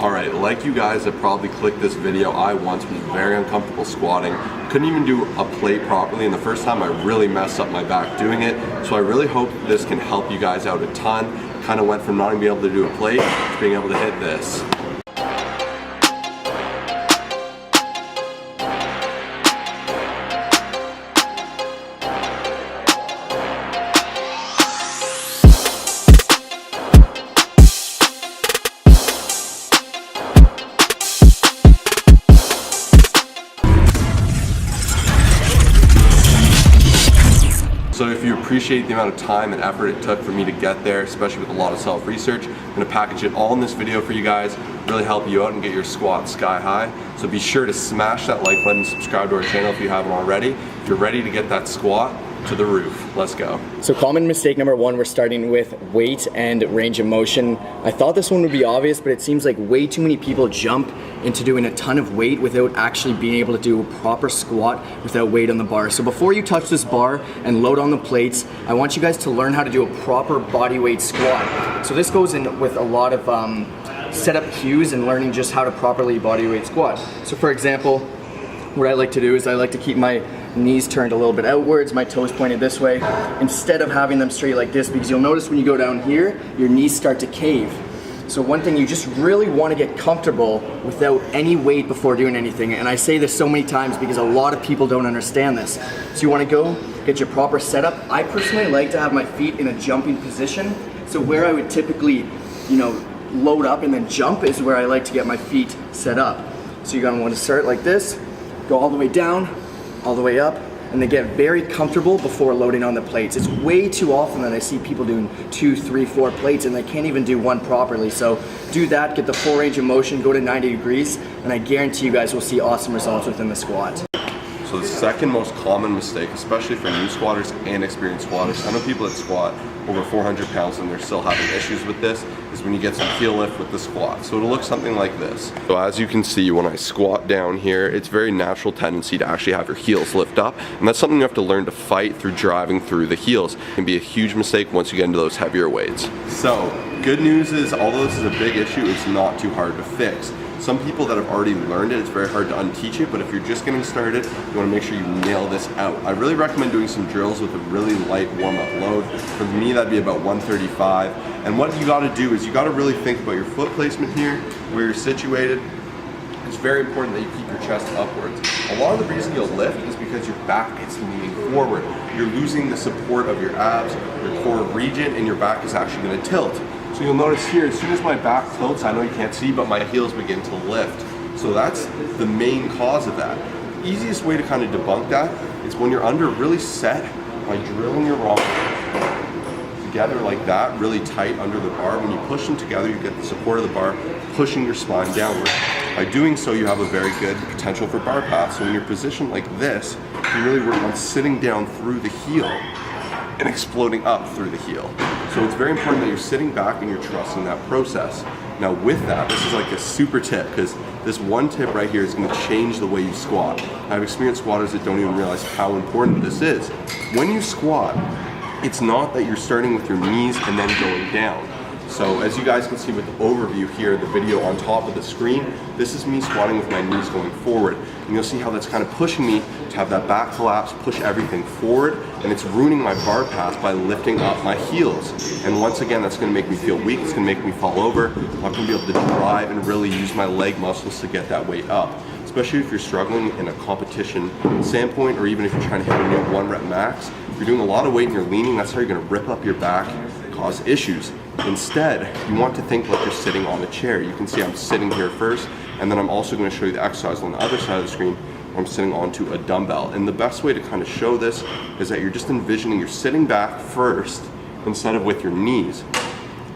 Alright, like you guys have probably clicked this video, I once was very uncomfortable squatting. Couldn't even do a plate properly, and the first time I really messed up my back doing it. So I really hope this can help you guys out a ton. Kind of went from not even being able to do a plate to being able to hit this. So if you appreciate the amount of time and effort it took for me to get there, especially with a lot of self-research, I'm gonna package it all in this video for you guys, really help you out and get your squat sky high. So be sure to smash that like button, subscribe to our channel if you haven't already. If you're ready to get that squat to the roof, let's go. So common mistake number one, we're starting with weight and range of motion. I thought this one would be obvious, but it seems like way too many people jump into doing a ton of weight without actually being able to do a proper squat without weight on the bar. So before you touch this bar and load on the plates, I want you guys to learn how to do a proper body weight squat. So this goes in with a lot of setup cues and learning just how to properly body weight squat. So for example, what I like to do is I like to keep my knees turned a little bit outwards, my toes pointed this way, instead of having them straight like this, because you'll notice when you go down here, your knees start to cave. So one thing, you just really want to get comfortable without any weight before doing anything. And I say this so many times because a lot of people don't understand this. So you want to go get your proper setup. I personally like to have my feet in a jumping position. So where I would typically, load up and then jump is where I like to get my feet set up. So you're going to want to start like this, go all the way down, all the way up, and then get very comfortable before loading on the plates. It's way too often that I see people doing 2, 3, 4 plates and they can't even do one properly. So do that, get the full range of motion, go to 90 degrees, and I guarantee you guys will see awesome results within the squat. So the second most common mistake, especially for new squatters and experienced squatters, I know people that squat over 400 pounds and they're still having issues with this, is when you get some heel lift with the squat. So it'll look something like this. So as you can see, when I squat down here, it's very natural tendency to actually have your heels lift up, and that's something you have to learn to fight through driving through the heels. It can be a huge mistake once you get into those heavier weights. So good news is, although this is a big issue, it's not too hard to fix. Some people that have already learned it, it's very hard to unteach it, but if you're just getting started, you want to make sure you nail this out. I really recommend doing some drills with a really light warm-up load. For me, that'd be about 135. And what you got to do is you got to really think about your foot placement here, where you're situated. It's very important that you keep your chest upwards. A lot of the reason you'll lift is because your back is leaning forward. You're losing the support of your abs, your core region, and your back is actually going to tilt. So you'll notice here, as soon as my back tilts, I know you can't see, but my heels begin to lift. So that's the main cause of that. The easiest way to kind of debunk that is when you're under really set by drilling your arms together like that, really tight under the bar. When you push them together, you get the support of the bar, pushing your spine downward. By doing so, you have a very good potential for bar path. So when you're positioned like this, you really work on sitting down through the heel and exploding up through the heel. So it's very important that you're sitting back and you're trusting that process. Now with that, this is like a super tip, because this one tip right here is going to change the way you squat. I've experienced squatters that don't even realize how important this is. When you squat, it's not that you're starting with your knees and then going down. So as you guys can see with the overview here, the video on top of the screen, this is me squatting with my knees going forward. And you'll see how that's kind of pushing me to have that back collapse, push everything forward, and it's ruining my bar path by lifting up my heels. And once again, that's gonna make me feel weak, it's gonna make me fall over. I'm not gonna be able to drive and really use my leg muscles to get that weight up. Especially if you're struggling in a competition standpoint, or even if you're trying to hit a new 1 rep max. If you're doing a lot of weight and you're leaning, that's how you're gonna rip up your back, cause issues. Instead, you want to think like you're sitting on a chair. You can see I'm sitting here first, and then I'm also going to show you the exercise on the other side of the screen where I'm sitting onto a dumbbell. And the best way to kind of show this is that you're just envisioning you're sitting back first instead of with your knees.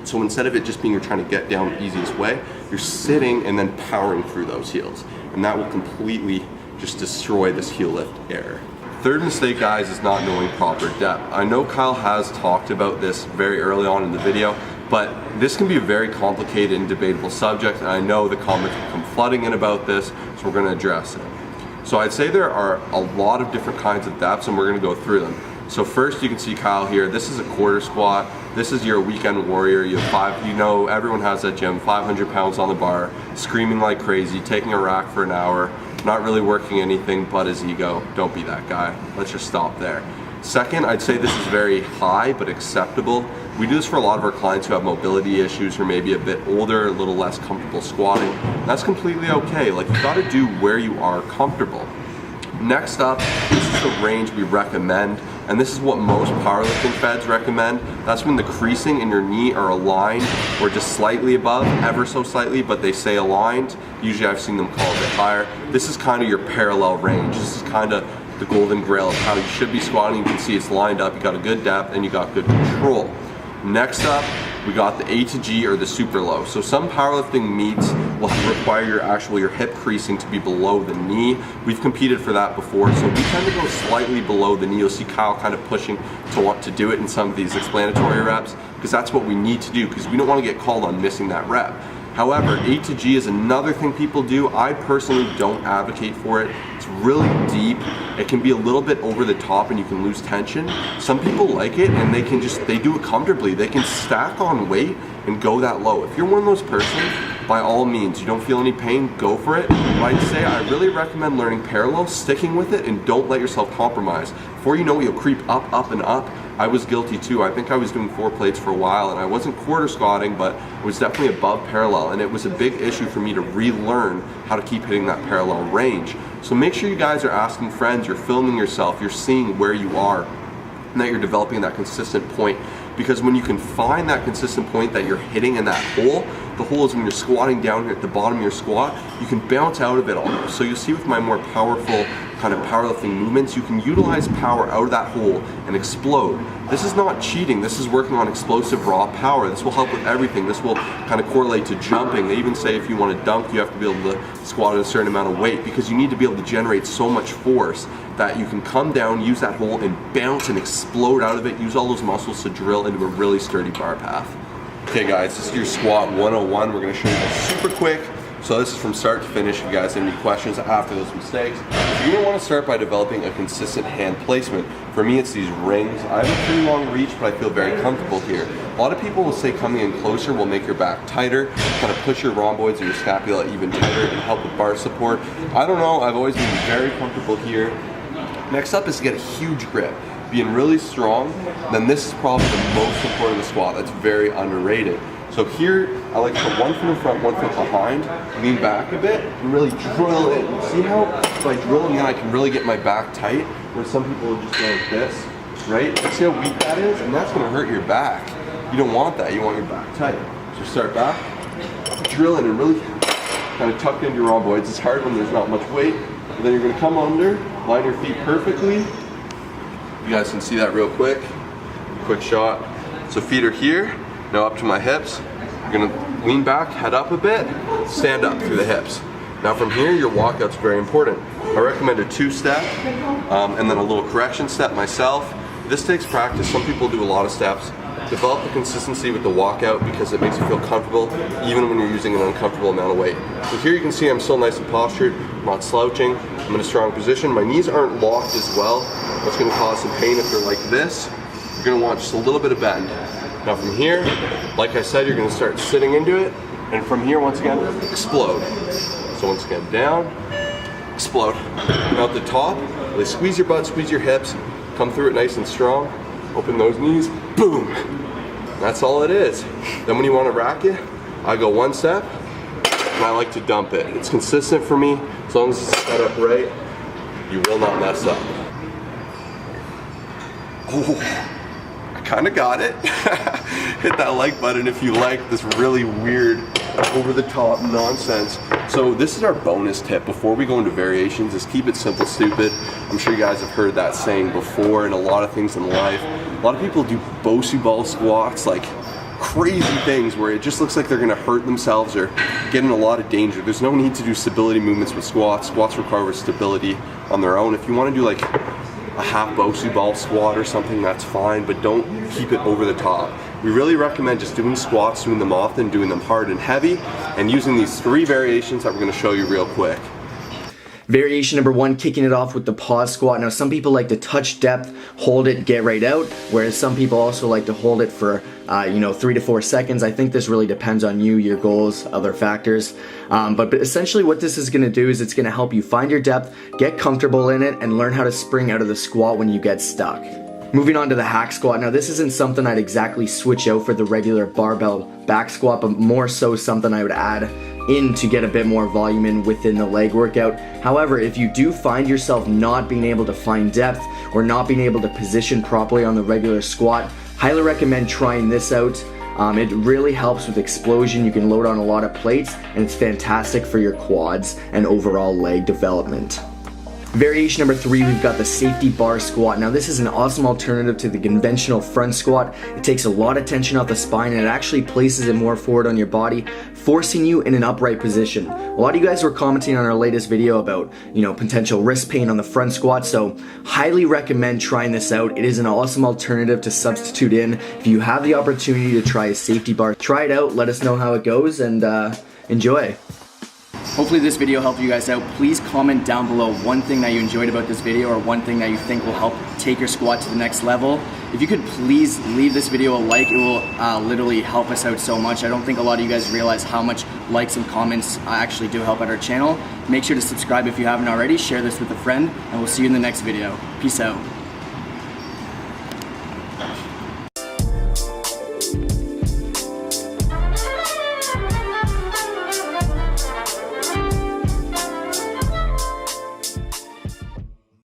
So instead of it just being you're trying to get down the easiest way, you're sitting and then powering through those heels. And that will completely just destroy this heel lift error. Third mistake, guys, is not knowing proper depth. I know Kyle has talked about this very early on in the video, but this can be a very complicated and debatable subject, and I know the comments will come flooding in about this, so we're going to address it. So I'd say there are a lot of different kinds of depths, and we're going to go through them. So first, you can see Kyle here. This is a quarter squat. This is your weekend warrior. You have everyone has that gym, 500 pounds on the bar, screaming like crazy, taking a rack for an hour, not really working anything but his ego. Don't be that guy. Let's just stop there. Second, I'd say this is very high but acceptable. We do this for a lot of our clients who have mobility issues or maybe a bit older, a little less comfortable squatting. That's completely okay. Like, you gotta do where you are comfortable. Next up, this is the range we recommend, and this is what most powerlifting feds recommend. That's when the creasing in your knee are aligned or just slightly above, ever so slightly, but they say aligned. Usually I've seen them call it a bit higher. This is kind of your parallel range. This is kind of the golden grail of how you should be squatting. You can see it's lined up, you got a good depth, and you got good control. Next up, we got the A to G or the super low. So some powerlifting meets will require your hip creasing to be below the knee. We've competed for that before, so we tend to go slightly below the knee. You'll see Kyle kind of pushing to want to do it in some of these explanatory reps, because that's what we need to do, because we don't want to get called on missing that rep. However, A to G is another thing people do. I personally don't advocate for it. It's really deep. It can be a little bit over the top and you can lose tension. Some people like it and they do it comfortably. They can stack on weight and go that low. If you're one of those persons, by all means, you don't feel any pain, go for it. But I'd say I really recommend learning parallel, sticking with it, and don't let yourself compromise. Before you know it, you'll creep up, up, and up. I was guilty too. I think I was doing 4 plates for a while, and I wasn't quarter squatting, but it was definitely above parallel, and it was a big issue for me to relearn how to keep hitting that parallel range. So make sure you guys are asking friends, you're filming yourself, you're seeing where you are, and that you're developing that consistent point. Because when you can find that consistent point that you're hitting in that hole, the hole is when you're squatting down here at the bottom of your squat, you can bounce out of it almost. So you'll see with my more powerful kind of powerlifting movements, you can utilize power out of that hole and explode. This is not cheating, this is working on explosive raw power. This will help with everything. This will kind of correlate to jumping. They even say if you want to dunk, you have to be able to squat at a certain amount of weight, because you need to be able to generate so much force that you can come down, use that hole, and bounce and explode out of it. Use all those muscles to drill into a really sturdy bar path. Okay guys, this is your squat 101. We're going to show you this super quick. So this is from start to finish. If you guys have any questions after those mistakes, you're going to want to start by developing a consistent hand placement. For me, it's these rings. I have a pretty long reach, but I feel very comfortable here. A lot of people will say coming in closer will make your back tighter, kind of push your rhomboids or your scapula even tighter and help with bar support. I don't know, I've always been very comfortable here. Next up is to get a huge grip. Being really strong, then this is probably the most important of the squat. That's very underrated. So here, I like to put one foot in front, one foot behind, lean back a bit, and really drill it. See how if I drill in, I can really get my back tight, where some people will just go like this, right? See how weak that is? And that's gonna hurt your back. You don't want that, you want your back tight. So start back, drill in and really kind of tuck into your rhomboids. It's hard when there's not much weight. And then you're gonna come under, line your feet perfectly. You guys can see that real quick. Quick shot. So feet are here. Now up to my hips. You're gonna lean back, head up a bit, stand up through the hips. Now from here, your walkout's very important. I recommend a 2-step and then a little correction step myself. This takes practice. Some people do a lot of steps. Develop the consistency with the walkout because it makes you feel comfortable even when you're using an uncomfortable amount of weight. So here you can see I'm still nice and postured, I'm not slouching, I'm in a strong position. My knees aren't locked as well. That's gonna cause some pain if they're like this. You're gonna want just a little bit of bend. Now from here, like I said, you're gonna start sitting into it, and from here, once again, explode. So once again, down, explode. Now at the top, really squeeze your butt, squeeze your hips, come through it nice and strong, open those knees, boom. That's all it is. Then when you wanna rack it, I go 1 step, and I like to dump it. It's consistent for me, as long as it's set up right, you will not mess up. Oh. Kinda got it. Hit that like button if you like this really weird, over the top nonsense. So this is our bonus tip before we go into variations, is keep it simple, stupid. I'm sure you guys have heard that saying before in a lot of things in life. A lot of people do Bosu ball squats, like crazy things where it just looks like they're gonna hurt themselves or get in a lot of danger. There's no need to do stability movements with squats. Squats require stability on their own. If you wanna do like a half Bosu ball squat or something, that's fine, but don't keep it over the top. We really recommend just doing squats, doing them often, doing them hard and heavy, and using these 3 variations that we're gonna show you real quick. Variation number 1, kicking it off with the pause squat. Now some people like to touch depth, hold it, get right out, whereas some people also like to hold it for 3 to 4 seconds. I think this really depends on you, your goals, other factors. But essentially what this is going to do is it's going to help you find your depth, get comfortable in it, and learn how to spring out of the squat when you get stuck. Moving on to the hack squat. Now this isn't something I'd exactly switch out for the regular barbell back squat, but more so something I would add in to get a bit more volume in within the leg workout. However, if you do find yourself not being able to find depth or not being able to position properly on the regular squat, highly recommend trying this out. It really helps with explosion. You can load on a lot of plates, and it's fantastic for your quads and overall leg development. Variation number 3, we've got the safety bar squat. Now this is an awesome alternative to the conventional front squat. It takes a lot of tension off the spine, and it actually places it more forward on your body, forcing you in an upright position. A lot of you guys were commenting on our latest video about, potential wrist pain on the front squat, so highly recommend trying this out. It is an awesome alternative to substitute in. If you have the opportunity to try a safety bar, try it out, let us know how it goes, and enjoy. Hopefully this video helped you guys out. Please comment down below one thing that you enjoyed about this video or one thing that you think will help take your squat to the next level. If you could please leave this video a like, it will literally help us out so much. I don't think a lot of you guys realize how much likes and comments actually do help out our channel. Make sure to subscribe if you haven't already, share this with a friend, and we'll see you in the next video. Peace out.